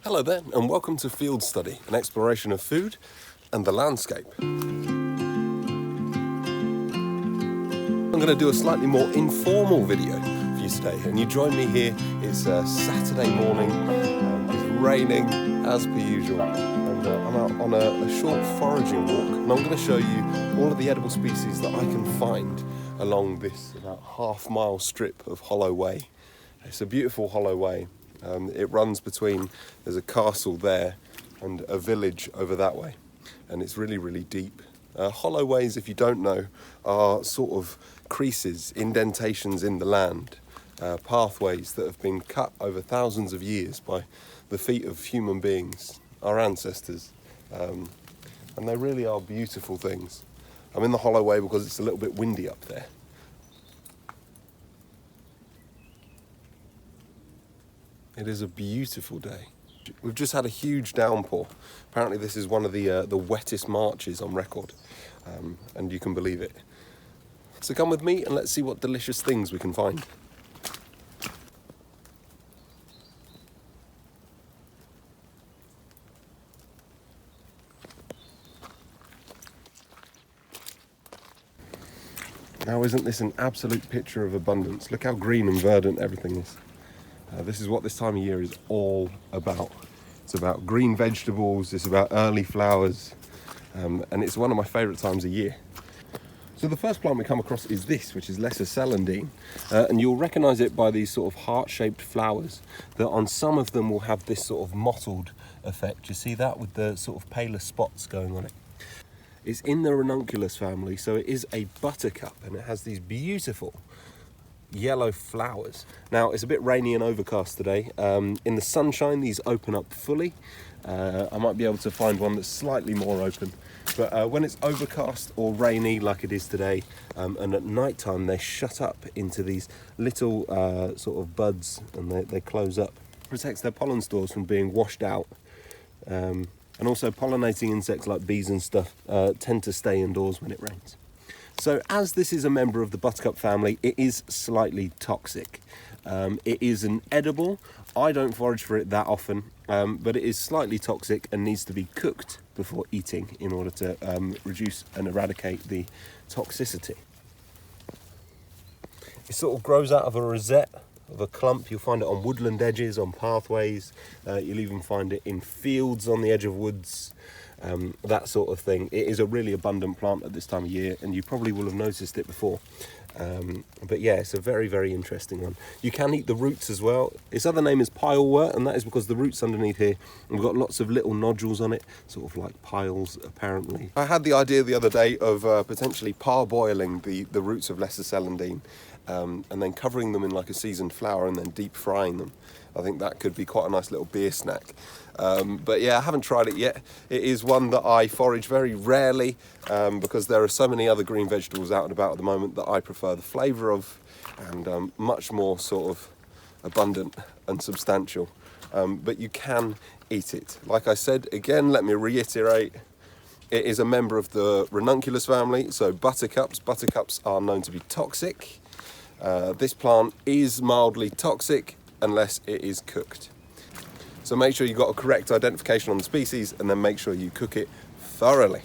Hello there, and welcome to Field Study, an exploration of food and the landscape. I'm going to do a slightly more informal video for you today, and you join me here. It's a Saturday morning, it's raining as per usual, and I'm out on a short foraging walk, and I'm going to show you all of the edible species that I can find along this about half-mile strip of hollow way. It's a beautiful hollow way. It runs between, there's a castle there and a village over that way, and it's really, really deep. Hollow ways, if you don't know, are sort of creases, indentations in the land, pathways that have been cut over thousands of years by the feet of human beings, our ancestors, and they really are beautiful things. I'm in the hollow way because it's a little bit windy up there. It is a beautiful day. We've just had a huge downpour. Apparently this is one of the wettest Marches on record, and you can believe it. So come with me and let's see what delicious things we can find. Now, isn't this an absolute picture of abundance? Look how green and verdant everything is. This is what this time of year is all about. It's about green vegetables, it's about early flowers, and it's one of my favourite times of year. So the first plant we come across is this, which is Celandine, and you'll recognise it by these sort of heart-shaped flowers that on some of them will have this sort of mottled effect. You see that with the sort of paler spots going on it. It's in the ranunculus family, so it is a buttercup, and it has these beautiful yellow flowers. Now, it's a bit rainy and overcast today. In the sunshine, these open up fully. I might be able to find one that's slightly more open, but when it's overcast or rainy like it is today, and at night time, they shut up into these little sort of buds, and they close up. It protects their pollen stores from being washed out. And also pollinating insects like bees and stuff tend to stay indoors when it rains. So as this is a member of the buttercup family, it is slightly toxic. It is an edible. I don't forage for it that often, but it is slightly toxic and needs to be cooked before eating in order to reduce and eradicate the toxicity. It sort of grows out of a rosette of a clump. You'll find it on woodland edges, on pathways. You'll even find it in fields on the edge of woods. That sort of thing. It is a really abundant plant at this time of year, and you probably will have noticed it before. But yeah, it's a very, very interesting one. You can eat the roots as well. Its other name is pilewort, and that is because the roots underneath here, we've got lots of little nodules on it, sort of like piles, apparently. I had the idea the other day of potentially parboiling the roots of Celandine, and then covering them in like a seasoned flour and then deep frying them. I think that could be quite a nice little beer snack. But yeah, I haven't tried it yet. It is one that I forage very rarely because there are so many other green vegetables out and about at the moment that I prefer the flavour of, and much more sort of abundant and substantial. But you can eat it. Like I said, again, let me reiterate, it is a member of the ranunculus family, so buttercups. Buttercups are known to be toxic. This plant is mildly toxic unless it is cooked. So make sure you've got a correct identification on the species, and then make sure you cook it thoroughly.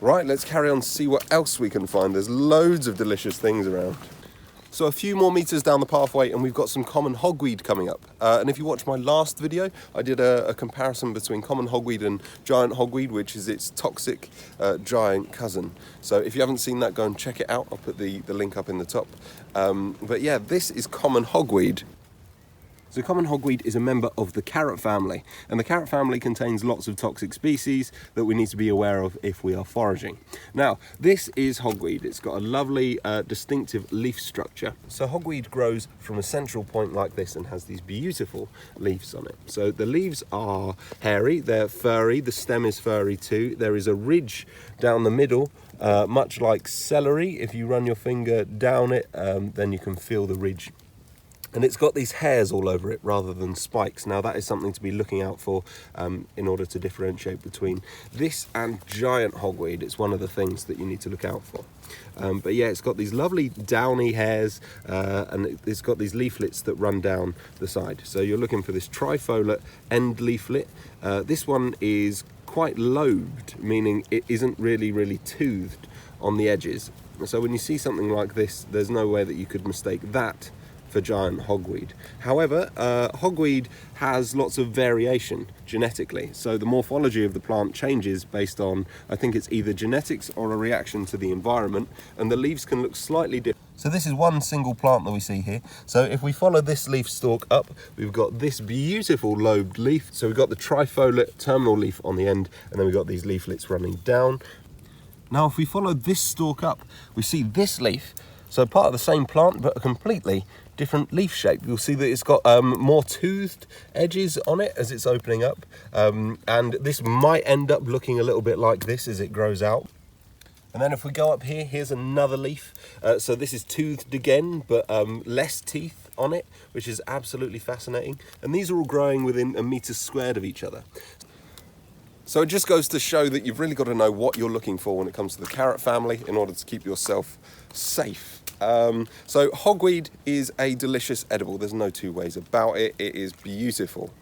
Right, let's carry on to see what else we can find. There's loads of delicious things around. So a few more meters down the pathway and we've got some common hogweed coming up. And if you watch my last video, I did a comparison between common hogweed and giant hogweed, which is its toxic giant cousin. So if you haven't seen that, go and check it out. I'll put the link up in the top. But yeah, this is common hogweed. So common hogweed is a member of the carrot family, and the carrot family contains lots of toxic species that we need to be aware of if we are foraging. Now, this is hogweed. It's got a lovely distinctive leaf structure. So hogweed grows from a central point like this and has these beautiful leaves on it. So the leaves are hairy, they're furry, the stem is furry too. There is a ridge down the middle, much like celery. If you run your finger down it, then you can feel the ridge And it's got these hairs all over it rather than spikes. Now that is something to be looking out for in order to differentiate between this and giant hogweed. It's one of the things that you need to look out for. But yeah, it's got these lovely downy hairs and it's got these leaflets that run down the side. So you're looking for this trifoliate end leaflet. This one is quite lobed, meaning it isn't really toothed on the edges. So when you see something like this, there's no way that you could mistake that for giant hogweed. However, hogweed has lots of variation genetically, so the morphology of the plant changes based on, I think it's either genetics or a reaction to the environment, and the leaves can look slightly different. So this is one single plant that we see here. So if we follow this leaf stalk up, we've got this beautiful lobed leaf. So we've got the trifoliate terminal leaf on the end, and then we've got these leaflets running down. Now if we follow this stalk up, we see this leaf. So part of the same plant, but a completely different leaf shape. You'll see that it's got more toothed edges on it as it's opening up. And this might end up looking a little bit like this as it grows out. And then if we go up here, here's another leaf. So this is toothed again, but less teeth on it, which is absolutely fascinating. And these are all growing within a metre squared of each other. So it just goes to show that you've really got to know what you're looking for when it comes to the carrot family in order to keep yourself safe. So hogweed is a delicious edible. There's no two ways about it. It is beautiful.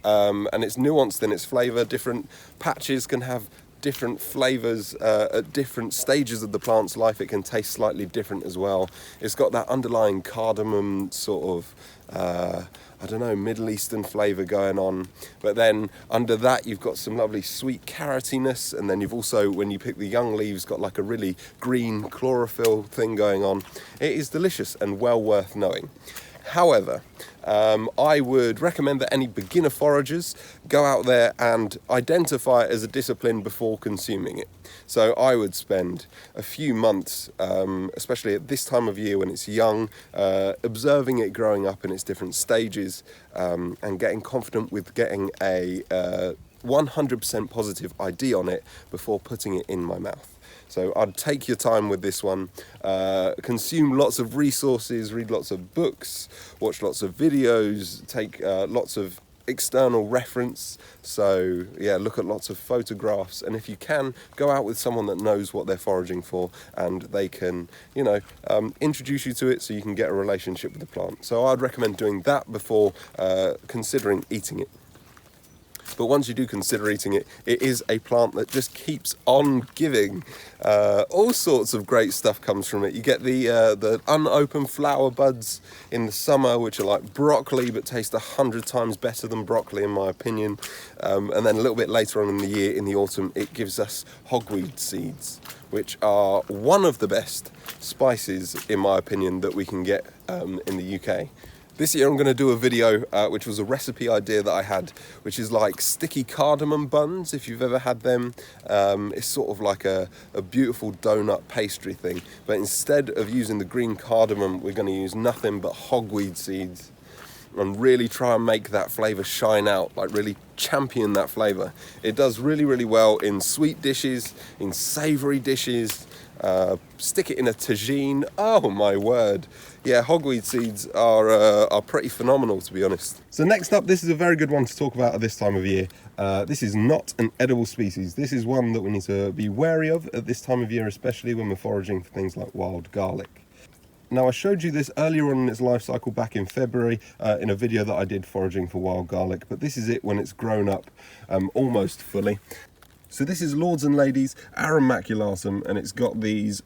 And it's nuanced in its flavour. Different patches can have different flavours at different stages of the plant's life. It can taste slightly different as well. It's got that underlying cardamom sort of I don't know, Middle Eastern flavour going on. But then under that, you've got some lovely sweet carrotiness. And then you've also, when you pick the young leaves, got like a really green chlorophyll thing going on. It is delicious and well worth knowing. However, I would recommend that any beginner foragers go out there and identify it as a discipline before consuming it. So I would spend a few months, especially at this time of year when it's young, observing it growing up in its different stages and getting confident with getting a 100% positive ID on it before putting it in my mouth. So I'd take your time with this one, consume lots of resources, read lots of books, watch lots of videos, take lots of external reference. So yeah, look at lots of photographs, and if you can, go out with someone that knows what they're foraging for and they can, you know, introduce you to it so you can get a relationship with the plant. So I'd recommend doing that before considering eating it. But once you do consider eating it, it is a plant that just keeps on giving. All sorts of great stuff comes from it. You get the unopened flower buds in the summer, which are like broccoli, but taste 100 times better than broccoli, in my opinion. And then a little bit later on in the year, in the autumn, it gives us hogweed seeds, which are one of the best spices, in my opinion, that we can get in the UK. This year I'm going to do a video which was a recipe idea that I had, which is like sticky cardamom buns, if you've ever had them. It's sort of like a beautiful donut pastry thing, but instead of using the green cardamom, we're going to use nothing but hogweed seeds and really try and make that flavour shine out, like really champion that flavour. It does really well in sweet dishes, in savoury dishes. Stick it in a tagine. Oh my word. Yeah, hogweed seeds are pretty phenomenal, to be honest. So next up, this is a very good one to talk about at this time of year. This is not an edible species. This is one that we need to be wary of at this time of year, especially when we're foraging for things like wild garlic. Now, I showed you this earlier on in its life cycle back in February in a video that I did foraging for wild garlic, but this is it when it's grown up almost fully. So this is Lords and Ladies Arum maculatum, and it's got these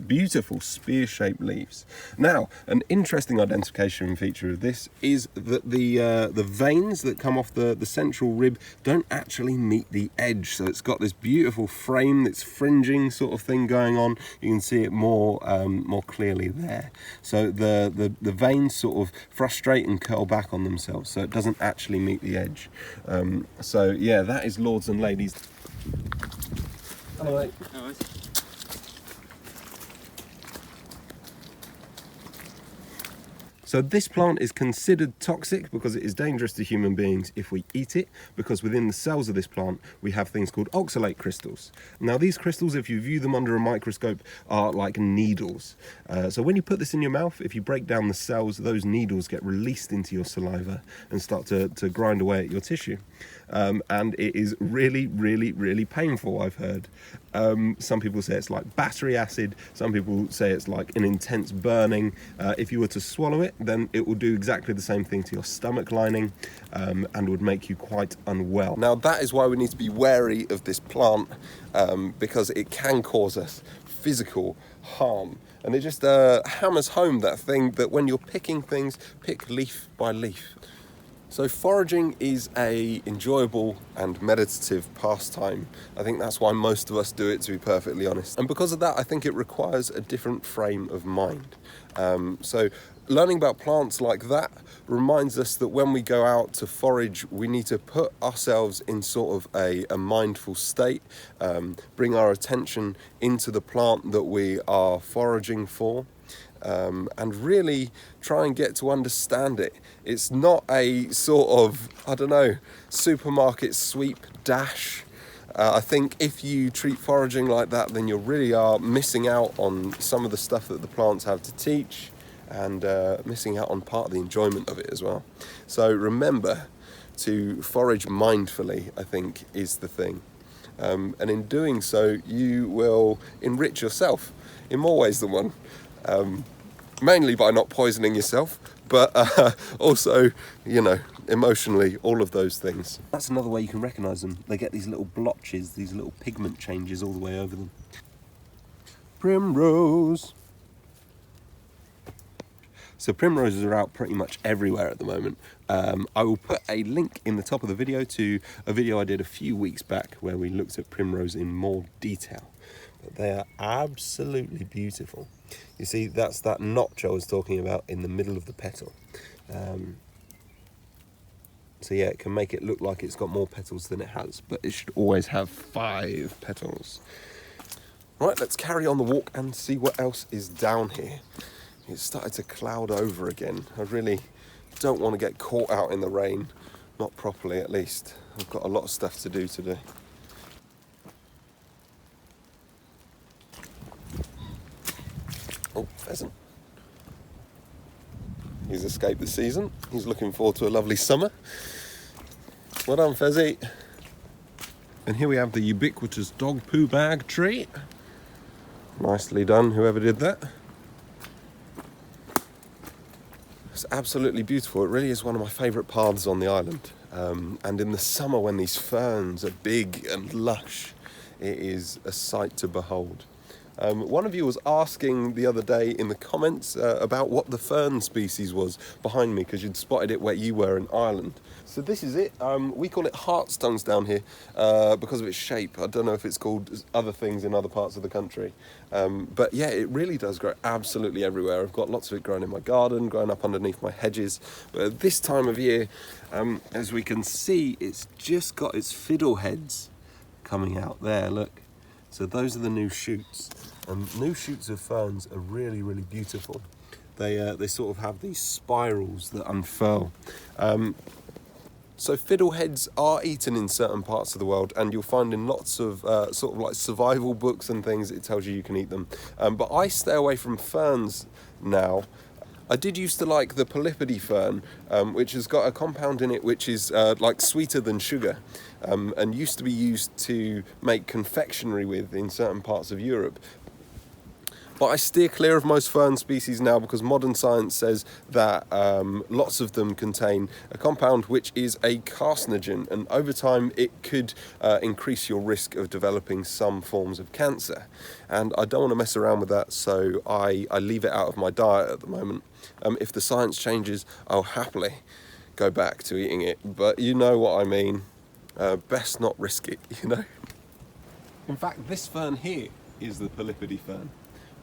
beautiful spear-shaped leaves. Now, an interesting identification feature of this is that the veins that come off the central rib don't actually meet the edge. So it's got this beautiful frame that's fringing sort of thing going on. You can see it more clearly there. So the veins sort of frustrate and curl back on themselves, so it doesn't actually meet the edge. So yeah, that is Lords and Ladies. Hello, mate. No worries. So this plant is considered toxic because it is dangerous to human beings if we eat it, because within the cells of this plant we have things called oxalate crystals. Now these crystals, if you view them under a microscope, are like needles. So when you put this in your mouth, if you break down the cells, those needles get released into your saliva and start to grind away at your tissue. And it is really, really, really painful, I've heard. Some people say it's like battery acid, some people say it's like an intense burning. If you were to swallow it, then it will do exactly the same thing to your stomach lining, and would make you quite unwell. Now that is why we need to be wary of this plant, because it can cause us physical harm. And it just hammers home that thing that when you're picking things, pick leaf by leaf. So foraging is a enjoyable and meditative pastime. I think that's why most of us do it, to be perfectly honest. And because of that, I think it requires a different frame of mind. So learning about plants like that reminds us that when we go out to forage, we need to put ourselves in sort of a mindful state, bring our attention into the plant that we are foraging for. And really try and get to understand it. It's not a sort of, I don't know, supermarket sweep dash. I think if you treat foraging like that, then you really are missing out on some of the stuff that the plants have to teach, and missing out on part of the enjoyment of it as well. So remember to forage mindfully, I think, is the thing. And in doing so, you will enrich yourself in more ways than one. Mainly by not poisoning yourself, but also, you know, emotionally, all of those things. That's another way you can recognise them. They get these little blotches, these little pigment changes all the way over them. Primrose. So primroses are out pretty much everywhere at the moment. I will put a link in the top of the video to a video I did a few weeks back where we looked at primrose in more detail. But they are absolutely beautiful. You see, that's that notch I was talking about in the middle of the petal. So yeah, it can make it look like it's got more petals than it has, but it should always have 5 petals. Right, let's carry on the walk and see what else is down here. It's started to cloud over again. I really don't want to get caught out in the rain, not properly at least. I've got a lot of stuff to do today. Oh, pheasant. He's escaped the season. He's looking forward to a lovely summer. Well done, Fezzy. And here we have the ubiquitous dog poo bag tree. Nicely done, whoever did that. It's absolutely beautiful. It really is one of my favourite paths on the island. And in the summer, when these ferns are big and lush, it is a sight to behold. One of you was asking the other day in the comments about what the fern species was behind me, because you'd spotted it where you were in Ireland. So this is it. We call it heartstones down here because of its shape. I don't know if it's called other things in other parts of the country. But yeah, it really does grow absolutely everywhere. I've got lots of it growing in my garden, growing up underneath my hedges. But at this time of year, as we can see, it's just got its fiddle heads coming out there, look. So those are the new shoots. New shoots of ferns are really, really beautiful. They sort of have these spirals that unfurl. So fiddleheads are eaten in certain parts of the world, and you'll find in lots of sort of like survival books and things, it tells you can eat them. But I stay away from ferns now. I did used to like the Polipity Fern, which has got a compound in it which is like sweeter than sugar, and used to be used to make confectionery with in certain parts of Europe. But I steer clear of most fern species now because modern science says that lots of them contain a compound which is a carcinogen, and over time it could increase your risk of developing some forms of cancer. And I don't want to mess around with that, so I leave it out of my diet at the moment. If the science changes, I'll happily go back to eating it, but you know what I mean. Best not risk it, you know. In fact, this fern here is the Polipity Fern.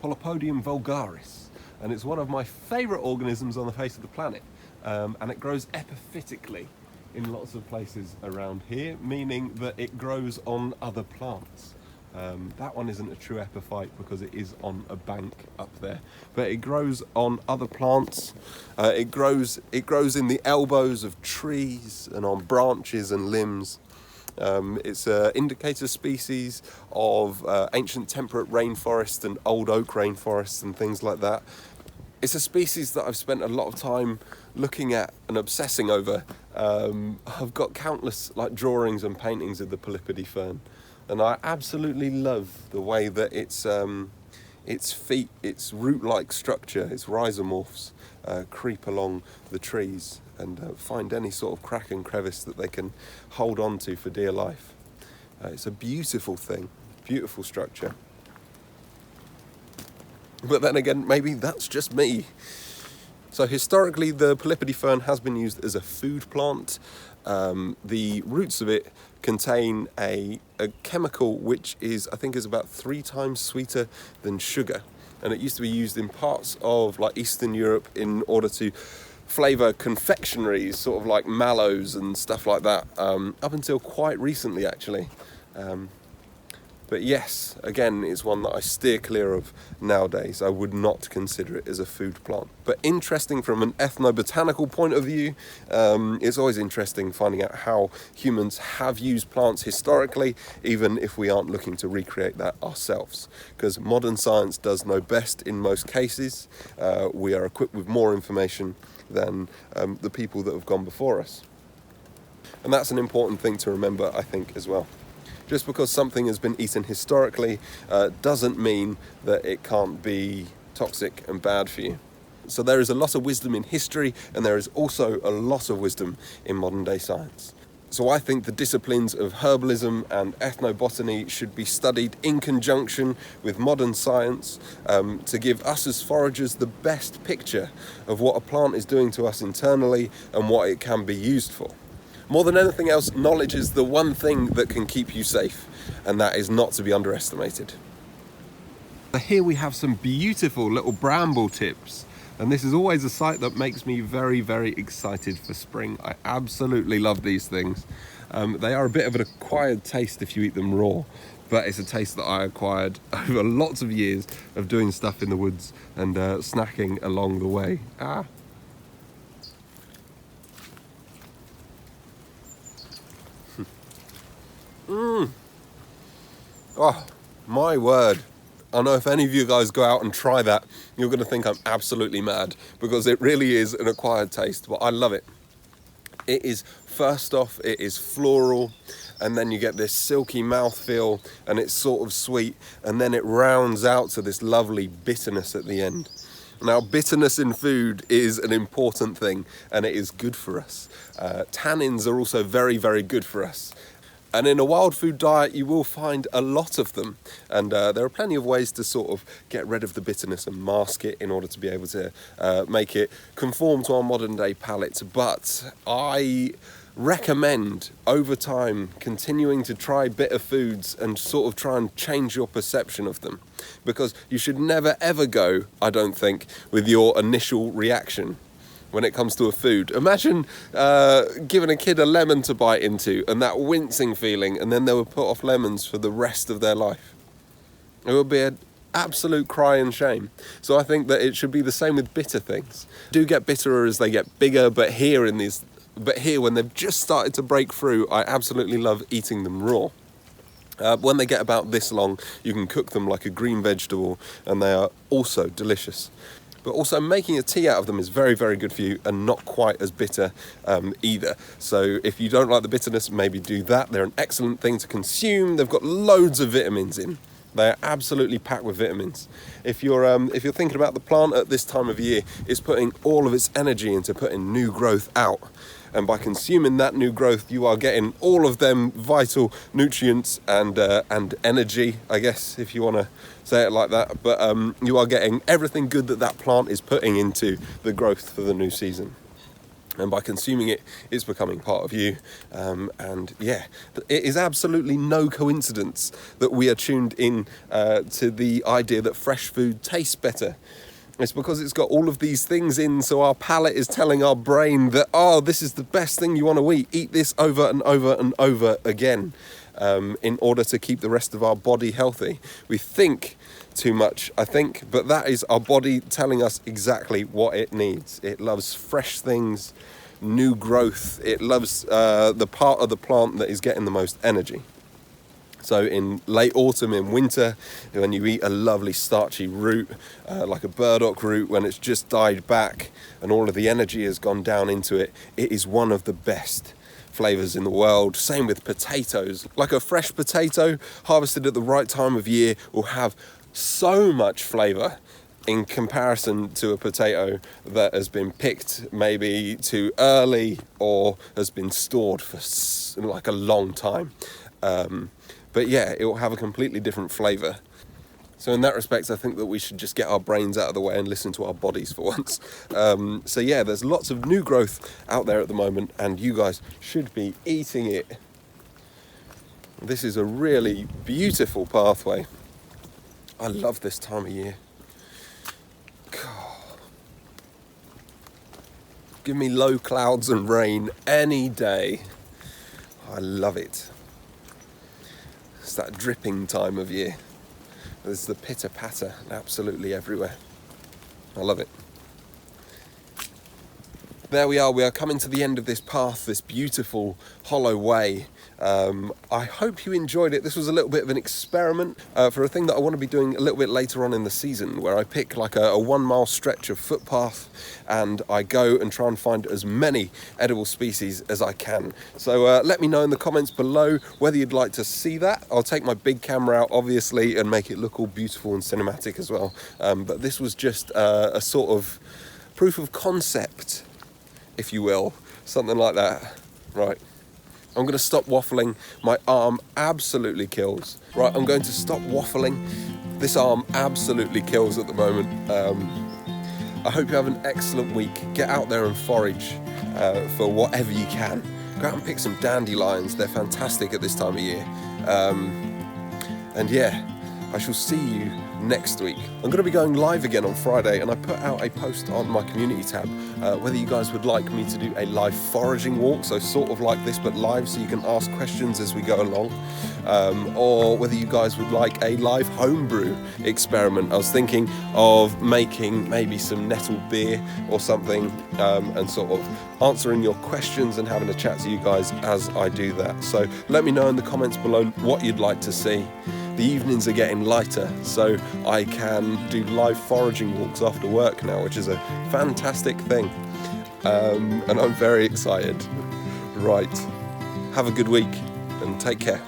Polypodium vulgaris, and it's one of my favourite organisms on the face of the planet, and it grows epiphytically in lots of places around here, meaning that it grows on other plants. That one isn't a true epiphyte because it is on a bank up there, but it grows on other plants. It grows in the elbows of trees and on branches and limbs. It's an indicator species of ancient temperate rainforests and old oak rainforests and things like that. It's a species that I've spent a lot of time looking at and obsessing over. I've got countless drawings and paintings of the Polipity Fern, and I absolutely love the way that its feet, its root-like structure, its rhizomorphs creep along the trees and find any sort of crack and crevice that they can hold on to for dear life. It's a beautiful thing, beautiful structure. But then again, maybe that's just me. So historically, the Polipity Fern has been used as a food plant. The roots of it contain a chemical which I think is about 3 times sweeter than sugar. And it used to be used in parts of Eastern Europe in order to flavour confectionaries, sort of like mallows and stuff like that, up until quite recently actually. But yes, again, it's one that I steer clear of nowadays. I would not consider it as a food plant. But interesting from an ethnobotanical point of view. It's always interesting finding out how humans have used plants historically, even if we aren't looking to recreate that ourselves. Because modern science does know best in most cases. We are equipped with more information than the people that have gone before us. And that's an important thing to remember, I think, as well. Just because something has been eaten historically doesn't mean that it can't be toxic and bad for you. So there is a lot of wisdom in history, and there is also a lot of wisdom in modern day science. So I think the disciplines of herbalism and ethnobotany should be studied in conjunction with modern science to give us as foragers the best picture of what a plant is doing to us internally and what it can be used for. More than anything else, knowledge is the one thing that can keep you safe, and that is not to be underestimated. Here we have some beautiful little bramble tips, and this is always a sight that makes me very, very excited for spring. I absolutely love these things. They are a bit of an acquired taste if you eat them raw, but it's a taste that I acquired over lots of years of doing stuff in the woods and snacking along the way. Oh, my word. I know if any of you guys go out and try that, you're going to think I'm absolutely mad, because it really is an acquired taste, but I love it. It is, first off, it is floral, and then you get this silky mouthfeel, and it's sort of sweet, and then it rounds out to this lovely bitterness at the end. Now, bitterness in food is an important thing, and it is good for us. Tannins are also very, very good for us. And in a wild food diet, you will find a lot of them. And there are plenty of ways to sort of get rid of the bitterness and mask it in order to be able to make it conform to our modern day palate. But I recommend over time continuing to try bitter foods and sort of try and change your perception of them. Because you should never ever go, I don't think, with your initial reaction when it comes to a food. Imagine giving a kid a lemon to bite into and that wincing feeling, and then they would put off lemons for the rest of their life. It would be an absolute cry and shame. So I think that it should be the same with bitter things. Do get bitterer as they get bigger, but here when they've just started to break through, I absolutely love eating them raw. When they get about this long, you can cook them like a green vegetable, and they are also delicious. But also making a tea out of them is very, very good for you and not quite as bitter either. So if you don't like the bitterness, maybe do that. They're an excellent thing to consume. They've got loads of vitamins in. They're absolutely packed with vitamins. If you're thinking about the plant at this time of year, it's putting all of its energy into putting new growth out. And by consuming that new growth, you are getting all of them vital nutrients and energy, I guess, if you want to say it like that. But you are getting everything good that plant is putting into the growth for the new season. And by consuming it, it's becoming part of you. And yeah, it is absolutely no coincidence that we are tuned in to the idea that fresh food tastes better. It's because it's got all of these things in, so our palate is telling our brain that, oh, this is the best thing you want to eat. Eat this over and over and over again. in order to keep the rest of our body healthy. We think too much, I think, but that is our body telling us exactly what it needs. It loves fresh things, new growth. It loves the part of the plant that is getting the most energy. So in late autumn, in winter, when you eat a lovely starchy root, like a burdock root, when it's just died back and all of the energy has gone down into it, it is one of the best flavours in the world. Same with potatoes. Like a fresh potato harvested at the right time of year will have so much flavour in comparison to a potato that has been picked maybe too early or has been stored for like a long time. But yeah, it will have a completely different flavour. So in that respect, I think that we should just get our brains out of the way and listen to our bodies for once. So yeah, there's lots of new growth out there at the moment, and you guys should be eating it. This is a really beautiful pathway. I love this time of year. God. Give me low clouds and rain any day. I love it. It's that dripping time of year. There's the pitter-patter absolutely everywhere. I love it. There we are coming to the end of this path, this beautiful hollow way. I hope you enjoyed it. This was a little bit of an experiment for a thing that I want to be doing a little bit later on in the season, where I pick like a 1 mile stretch of footpath and I go and try and find as many edible species as I can. So let me know in the comments below whether you'd like to see that. I'll take my big camera out obviously and make it look all beautiful and cinematic as well. But this was just a sort of proof of concept, if you will, something like that. Right. I'm going to stop waffling. My arm absolutely kills. Right, I'm going to stop waffling. This arm absolutely kills at the moment. I hope you have an excellent week. Get out there and forage for whatever you can. Go out and pick some dandelions. They're fantastic at this time of year. And yeah, I shall see you next week. I'm going to be going live again on Friday, and I put out a post on my community tab whether you guys would like me to do a live foraging walk, so sort of like this but live, so you can ask questions as we go along, or whether you guys would like a live homebrew experiment. I was thinking of making maybe some nettle beer or something, and sort of answering your questions and having a chat to you guys as I do that. So let me know in the comments below what you'd like to see. The evenings are getting lighter, so I can do live foraging walks after work now, which is a fantastic thing. And I'm very excited. Right, have a good week and take care.